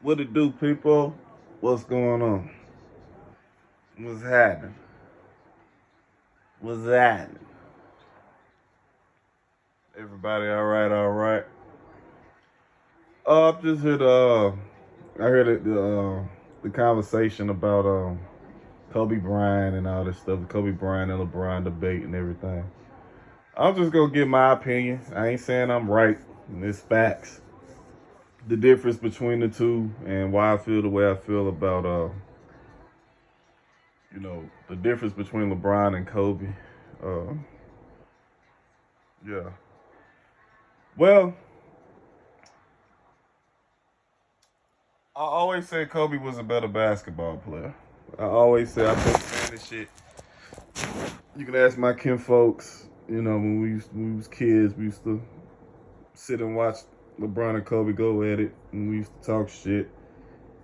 What it do, people? What's going on? What's happening? What's happening? Everybody all right, all right? I'm just here to, I heard the conversation about Kobe Bryant and all this stuff, the Kobe Bryant and LeBron debate and everything. I'm just gonna give my opinion. I ain't saying I'm right, and it's facts. The difference between the two and why I feel the way I feel about, the difference between LeBron and Kobe. Uh, yeah. Well, I always said Kobe was a better basketball player. I always said I been saying this shit. You can ask my kin folks. When we was kids, we used to sit and watch LeBron and Kobe go at it, and we used to talk shit.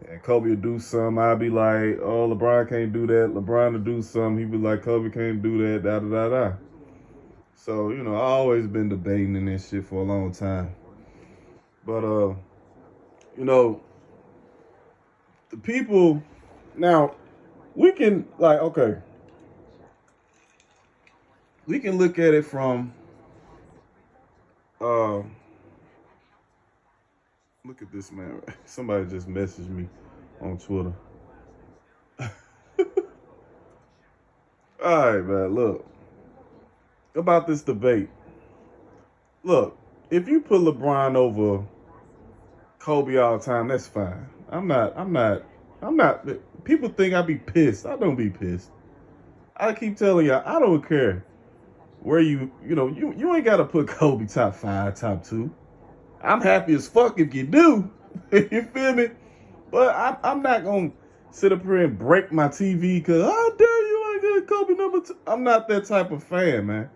And Kobe would do something, I'd be like, "Oh, LeBron can't do that." LeBron would do something, he'd be like, "Kobe can't do that." Da da da da. So I always been debating in this shit for a long time. But you know, the people now we can okay, we can look at it from uh look at this man. Somebody just messaged me on Twitter. All right, man. Look about this debate. Look, if you put LeBron over Kobe all the time, that's fine. I'm not. I'm not. I'm not. People think I be pissed. I don't be pissed. I keep telling y'all, I don't care where you ain't got to put Kobe top five, top two. I'm happy as fuck if you do. You feel me? But I'm not gonna sit up here and break my TV because how dare you ain't get Kobe number two. I'm not that type of fan, man.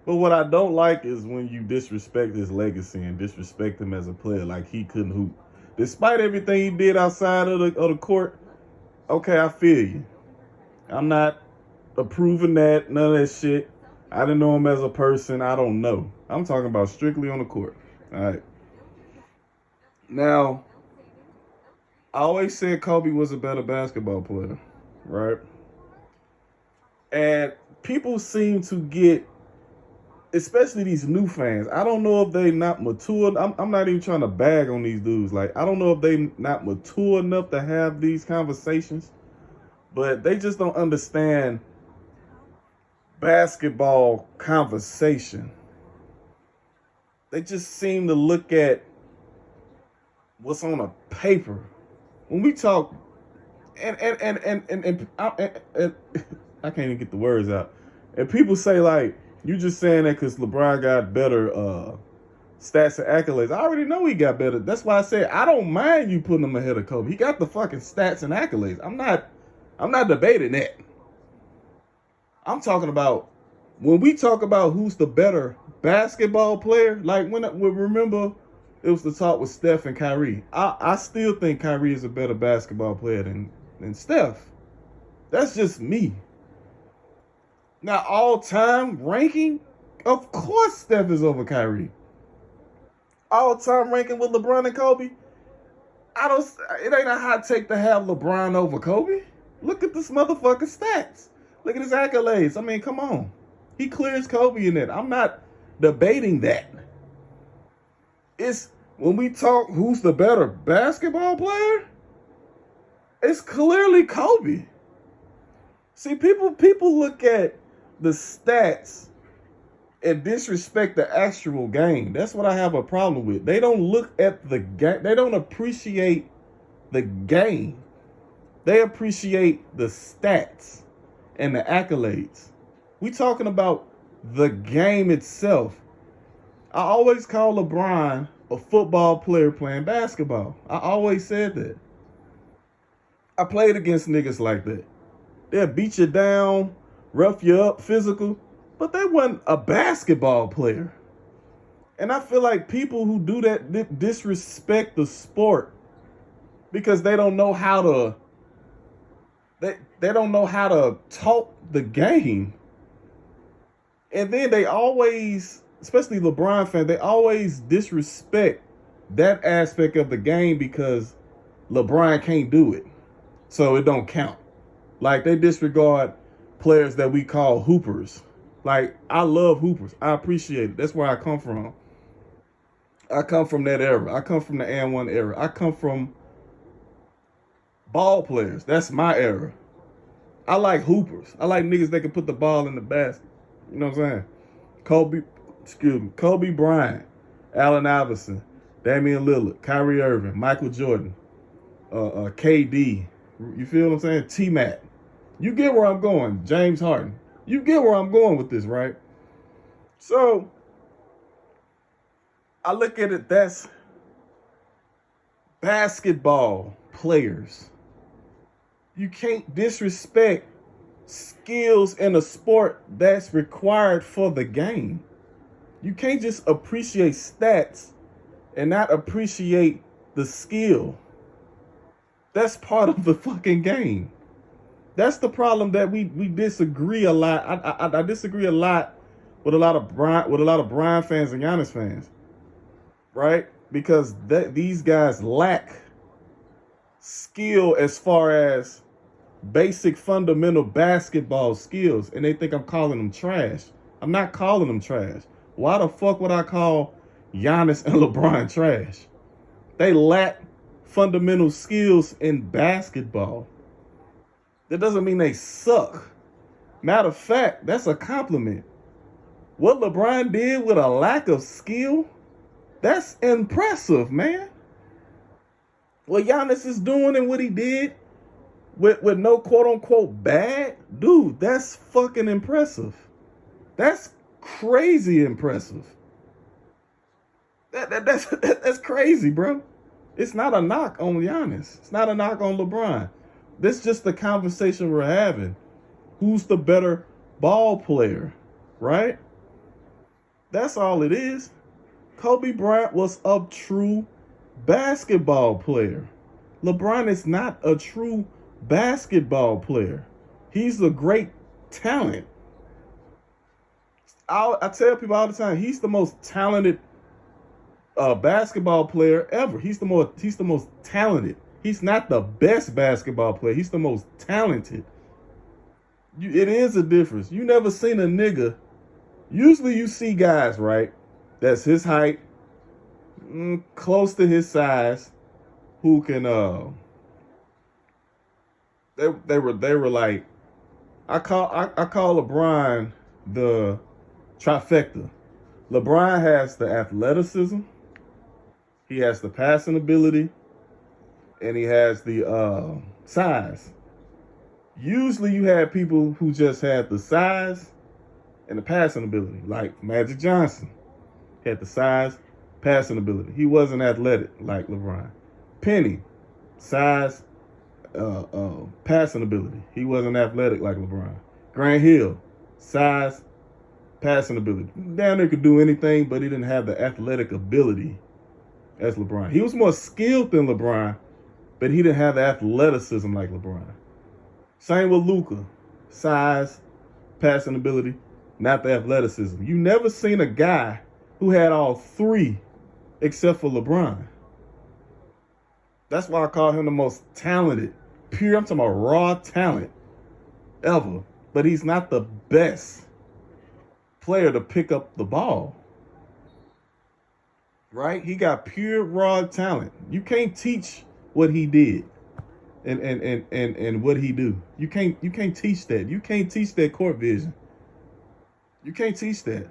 But what I don't like is when you disrespect his legacy and disrespect him as a player, like he couldn't hoop. Despite everything he did outside of the court, okay, I feel you. I'm not approving that, none of that shit. I didn't know him as a person. I don't know. I'm talking about strictly on the court. All right. Now, I always said Kobe was a better basketball player, right? And people seem to get, especially these new fans. I don't know if they not mature. I'm not even trying to bag on these dudes. Like, I don't know if they not mature enough to have these conversations, but they just don't understand basketball conversation. They just seem to look at what's on a paper. When we talk, and I can't even get the words out. And people say like, you just saying that because LeBron got better stats and accolades. I already know he got better. That's why I said I don't mind you putting him ahead of Kobe. He got the fucking stats and accolades. I'm not debating that. I'm talking about when we talk about who's the better basketball player. Like when remember it was the talk with Steph and Kyrie. I still think Kyrie is a better basketball player than Steph. That's just me. Now, all time ranking, of course Steph is over Kyrie. All time ranking with LeBron and Kobe, I don't. It ain't a hot take to have LeBron over Kobe. Look at this motherfucking stats. Look at his accolades. I mean, come on. He clears Kobe in it. I'm not debating that. It's when we talk who's the better basketball player, it's clearly Kobe. See, people look at the stats and disrespect the actual game. That's what I have a problem with. They don't look at the game. They don't appreciate the game. They appreciate the stats and the accolades. We talking about the game itself. I always call LeBron a football player playing basketball. I always said that. I played against niggas like that. They'll beat you down, rough you up, physical, but they wasn't a basketball player. And I feel like people who do that disrespect the sport because they don't know how to they don't know how to talk the game. And then they always, especially LeBron fans, they always disrespect that aspect of the game because LeBron can't do it, so it don't count. Like they disregard players that we call hoopers. Like I love hoopers. I appreciate it. That's where I come from. I come from that era. I come from the and one era. I come from ball players. That's my era. I like hoopers. I like niggas that can put the ball in the basket. You know what I'm saying? Kobe Bryant, Allen Iverson, Damian Lillard, Kyrie Irving, Michael Jordan, KD. You feel what I'm saying? T-Mac. You get where I'm going. James Harden. You get where I'm going with this, right? So I look at it, that's basketball players. You can't disrespect skills in a sport that's required for the game. You can't just appreciate stats and not appreciate the skill. That's part of the fucking game. That's the problem that we disagree a lot. I disagree a lot with a lot of Brian fans and Giannis fans, right? Because these guys lack skill as far as basic fundamental basketball skills, and they think I'm calling them trash. I'm not calling them trash. Why the fuck would I call Giannis and LeBron trash? They lack fundamental skills in basketball. That doesn't mean they suck. Matter of fact, that's a compliment. What LeBron did with a lack of skill, that's impressive, man. What Giannis is doing and what he did with no quote unquote bad, dude, that's fucking impressive. That's crazy impressive. That's crazy, bro. It's not a knock on Giannis. It's not a knock on LeBron. This is just the conversation we're having. Who's the better ball player, right? That's all it is. Kobe Bryant was a true basketball player. LeBron is not a true basketball player. He's a great talent. I tell people all the time, he's the most talented basketball player ever. He's the most talented. He's not the best basketball player. He's the most talented. It is a difference. You never seen a nigga. Usually you see guys, right? That's his height, close to his size, who can they were like, I call LeBron the trifecta. LeBron has the athleticism, he has the passing ability, and he has the size. Usually you have people who just had the size and the passing ability, like Magic Johnson. Had the size, passing ability. He wasn't athletic like LeBron. Penny, size, passing ability. He wasn't athletic like LeBron. Grant Hill, size, passing ability. Down there could do anything, but he didn't have the athletic ability as LeBron. He was more skilled than LeBron, but he didn't have the athleticism like LeBron. Same with Luka. Size, passing ability, not the athleticism. You never seen a guy who had all three except for LeBron. That's why I call him the most talented, pure, I'm talking about raw talent ever. But he's not the best player to pick up the ball. Right? He got pure raw talent. You can't teach what he did and what he do. You can't teach that. You can't teach that court vision. You can't teach that.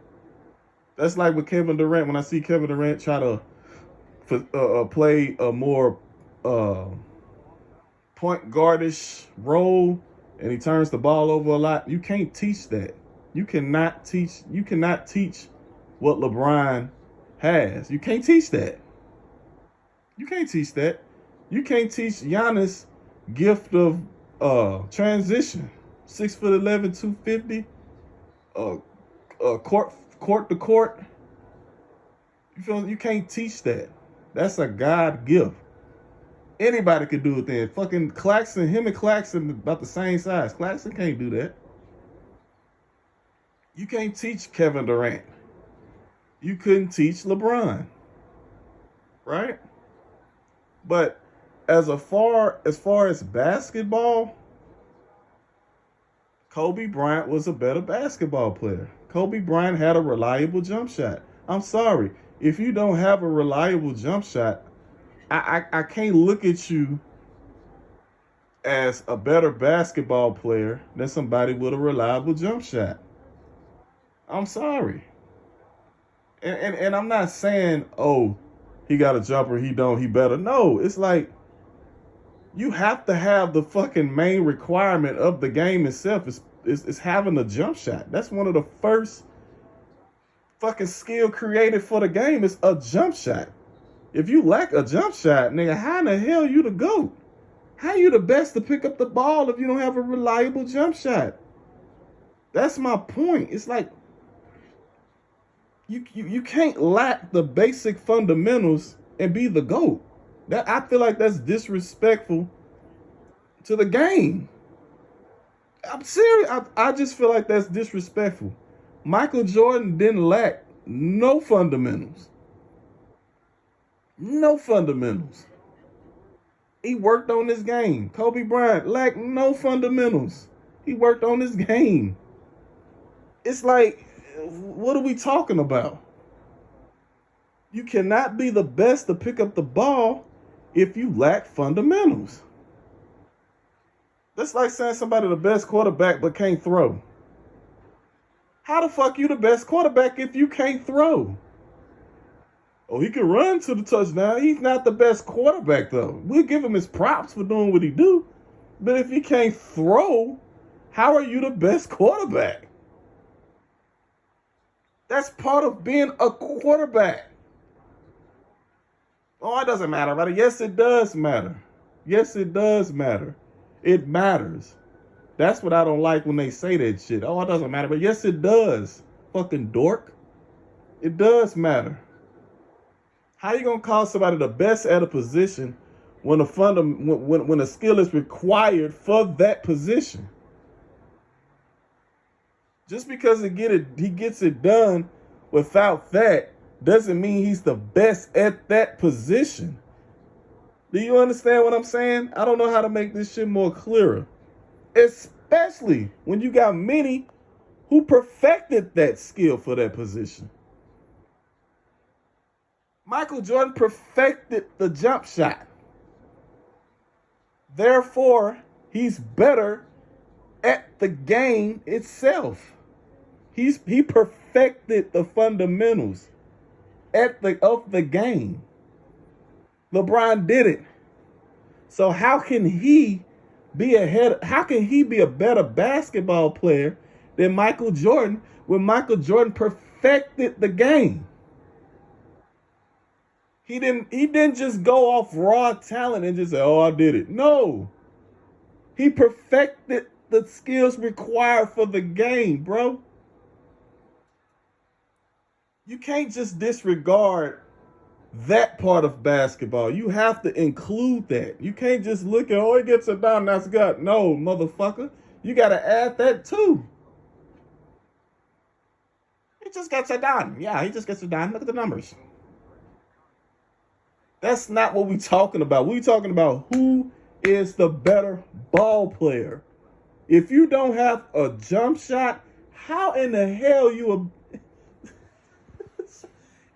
That's like with Kevin Durant. When I see Kevin Durant try to play a more point guardish role, and he turns the ball over a lot. You can't teach that. You cannot teach what LeBron has. You can't teach that. You can't teach that. You can't teach Giannis' gift of transition. 6'11", 250. Court to court. You feel? You can't teach that. That's a God gift. Anybody could do it then. Fucking Claxton, him and Claxton about the same size. Claxton can't do that. You can't teach Kevin Durant. You couldn't teach LeBron. Right? But as far as basketball, Kobe Bryant was a better basketball player. Kobe Bryant had a reliable jump shot. I'm sorry. If you don't have a reliable jump shot, I can't look at you as a better basketball player than somebody with a reliable jump shot. I'm sorry. And I'm not saying, oh, he got a jumper, he better. No, it's like you have to have the fucking main requirement of the game itself is having a jump shot. That's one of the first fucking skill created for the game is a jump shot. If you lack a jump shot, nigga, how in the hell you the GOAT? How you the best to pick up the ball if you don't have a reliable jump shot? That's my point. It's like you can't lack the basic fundamentals and be the GOAT. That I feel like that's disrespectful to the game. I'm serious. I just feel like that's disrespectful. Michael Jordan didn't lack no fundamentals. No fundamentals. He worked on his game. Kobe Bryant lacked no fundamentals. He worked on his game. It's like, what are we talking about? You cannot be the best to pick up the ball if you lack fundamentals. That's like saying somebody the best quarterback but can't throw. How the fuck you the best quarterback if you can't throw? Oh, he can run to the touchdown. He's not the best quarterback, though. We'll give him his props for doing what he do. But if he can't throw, how are you the best quarterback? That's part of being a quarterback. Oh, it doesn't matter, right? Yes, it does matter. Yes, it does matter. It matters. That's what I don't like when they say that shit. Oh, it doesn't matter. But yes, it does. Fucking dork. It does matter. How you gonna call somebody the best at a position when when a skill is required for that position? Just because he gets it done without that doesn't mean he's the best at that position. Do you understand what I'm saying? I don't know how to make this shit more clearer. Especially when you got many who perfected that skill for that position. Michael Jordan perfected the jump shot. Therefore, he's better at the game itself. He perfected the fundamentals of the game. LeBron did it. So how can he be a better basketball player than Michael Jordan when Michael Jordan perfected the game? He didn't just go off raw talent and just say, "Oh, I did it." No. He perfected the skills required for the game, bro. You can't just disregard that part of basketball. You have to include that. You can't just look at, oh, he gets it done, that's good. No, motherfucker. You got to add that too. He just gets it done. Yeah, he just gets it done. Look at the numbers. That's not what we're talking about. We're talking about who is the better ball player. If you don't have a jump shot, how in the hell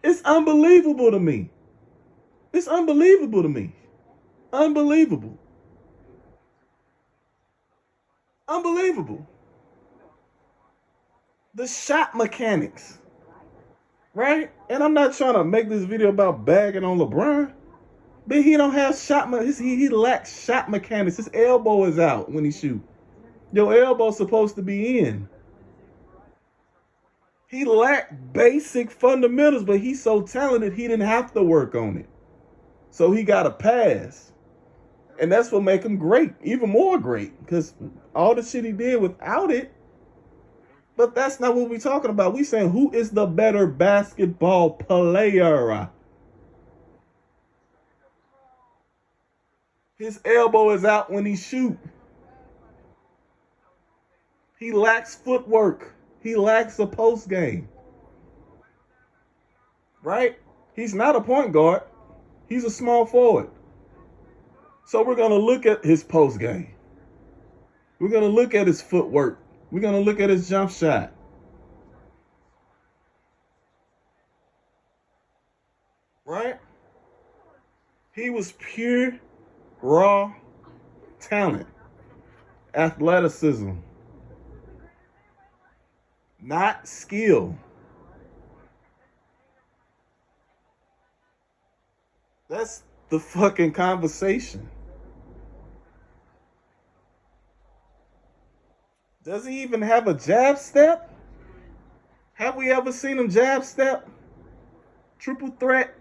It's unbelievable to me. It's unbelievable to me. Unbelievable. Unbelievable. The shot mechanics. Right? And I'm not trying to make this video about bagging on LeBron. But he don't have he lacks shot mechanics. His elbow is out when he shoot. Your elbow's supposed to be in. He lacked basic fundamentals, but he's so talented he didn't have to work on it. So he got a pass. And that's what make him great, even more great, because all the shit he did without it. But that's not what we're talking about. We're saying who is the better basketball player. His elbow is out when he shoot. He lacks footwork. He lacks a post game. Right? He's not a point guard. He's a small forward. So we're gonna look at his post game. We're gonna look at his footwork. We're gonna look at his jump shot. Right? He was pure, raw talent, athleticism, not skill. That's the fucking conversation. Does he even have a jab step? Have we ever seen him jab step? Triple threat?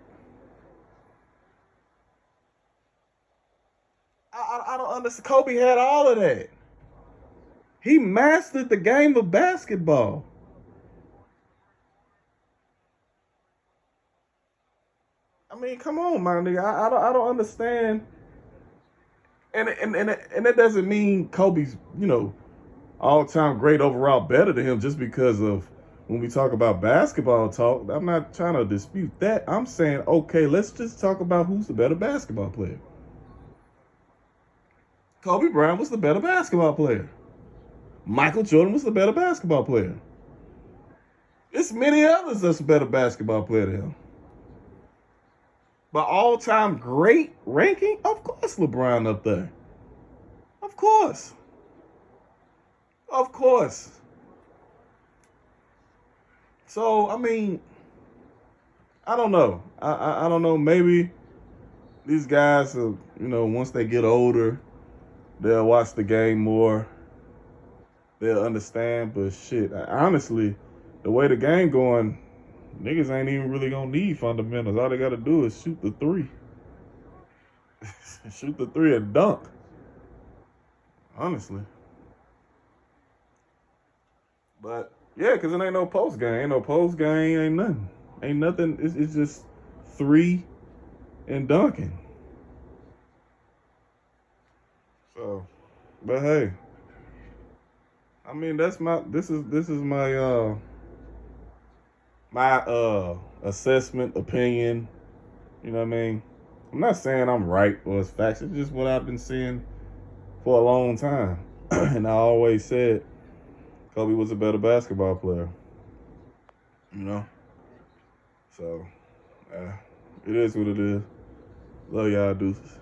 I don't understand. Kobe had all of that. He mastered the game of basketball. I mean, come on, my nigga. I don't understand. And that doesn't mean Kobe's, all time great overall better than him just because of when we talk about basketball talk. I'm not trying to dispute that. I'm saying, okay, let's just talk about who's the better basketball player. Kobe Bryant was the better basketball player. Michael Jordan was the better basketball player. It's many others that's a better basketball player than him. But all-time great ranking, of course LeBron up there. Of course. Of course. So, I mean, I don't know. I don't know. Maybe these guys, once they get older, they'll watch the game more. They'll understand. But shit, honestly, the way the game going, niggas ain't even really gonna need fundamentals. All they gotta do is shoot the three. Shoot the three and dunk. Honestly. But yeah, because it ain't no post game. Ain't no post game, ain't nothing. Ain't nothing. It's just three and dunking. So, but hey, I mean this is my assessment, opinion. You know what I mean? I'm not saying I'm right or it's facts. It's just what I've been seeing for a long time. And I always said Kobe was a better basketball player. You know? So, it is what it is. Love y'all, deuces.